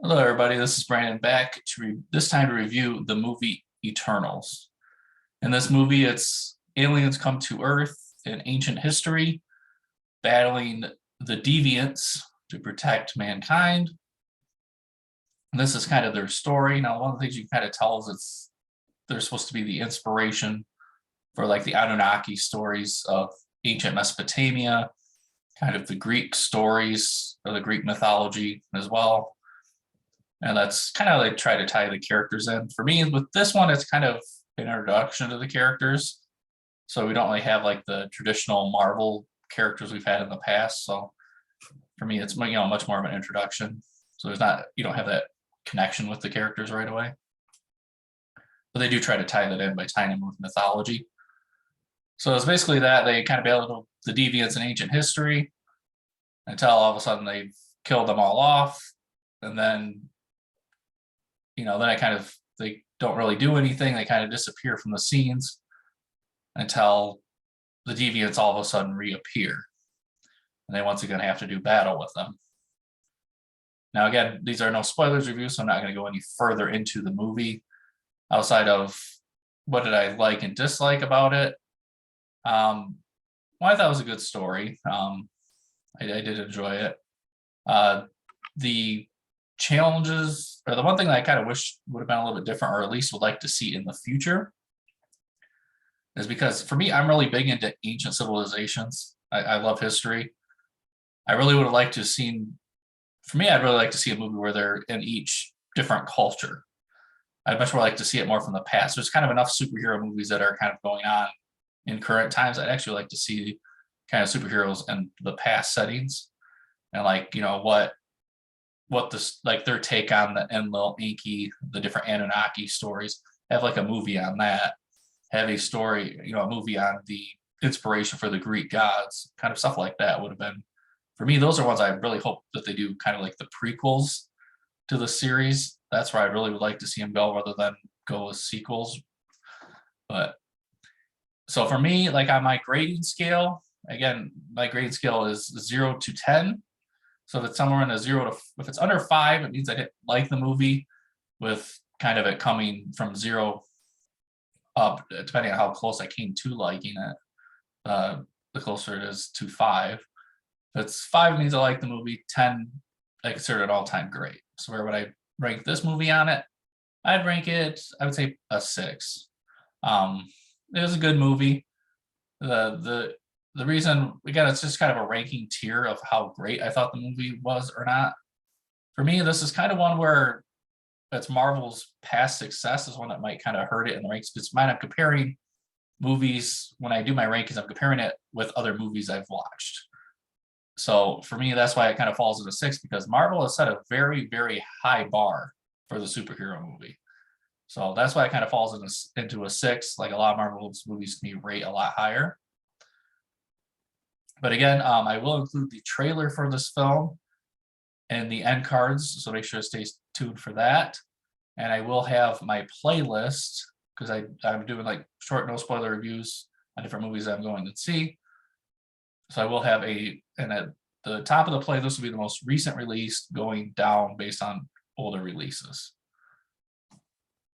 Hello, everybody. This is Brandon back this time to review the movie Eternals. In this movie, it's aliens come to Earth in ancient history, battling the Deviants to protect mankind. And this is kind of their story. Now, one of the things you can kind of tell is they're supposed to be the inspiration for like the Anunnaki stories of ancient Mesopotamia, kind of the Greek stories or the Greek mythology as well. And that's kind of like try to tie the characters in. For me, with this one, it's kind of an introduction to the characters. So we don't really have like the traditional Marvel characters we've had in the past. So for me, it's much more of an introduction. So you don't have that connection with the characters right away. But they do try to tie that in by tying in with mythology. So it's basically that they kind of battle the deviants in ancient history until all of a sudden they've killed them all off. And then they don't really do anything. They kind of disappear from the scenes until the deviants all of a sudden reappear. And they once again have to do battle with them. Now, again, these are no spoilers reviews, so I'm not going to go any further into the movie outside of what did I like and dislike about it. Well, I thought it was a good story. I did enjoy it. The challenges, or the one thing that I kind of wish would have been a little bit different, or at least would like to see in the future, is because for me, I'm really big into ancient civilizations. I love history. I really would have liked to have seen, for me, I'd really like to see a movie where they're in each different culture. I'd much more like to see it more from the past. There's kind of enough superhero movies that are kind of going on in current times. I'd actually like to see kind of superheroes in the past settings and what this like their take on the Enlil, Enki, the different Anunnaki stories. Have like a movie on that. Have a story, a movie on the inspiration for the Greek gods, kind of stuff like that would have been, for me, those are ones I really hope that they do kind of like the prequels to the series. That's where I really would like to see them go rather than go with sequels. But so for me, like on my grading scale, again, my grading scale is 0 to 10. So if it's somewhere in if it's under 5, it means I didn't like the movie, with kind of it coming from 0 up, depending on how close I came to liking it. The closer it is to 5. If it's 5, it means I like the movie. 10, I consider it all-time great. So where would I rank this movie on it? I'd rank it, I would say a 6. It was a good movie. The reason, again, it's just kind of a ranking tier of how great I thought the movie was or not. For me, this is kind of one where it's Marvel's past success is one that might kind of hurt it in the ranks, because I'm comparing movies. When I do my rankings, I'm comparing it with other movies I've watched. So for me, that's why it kind of falls into 6, because Marvel has set a very, very high bar for the superhero movie. So that's why it kind of falls into a 6. Like a lot of Marvel's movies can be rate a lot higher. But again, I will include the trailer for this film and the end cards, so make sure to stay tuned for that. And I will have my playlist, because I'm doing like short no spoiler reviews on different movies I'm going to see. So I will have and at the top of the playlist will be the most recent release, going down based on older releases.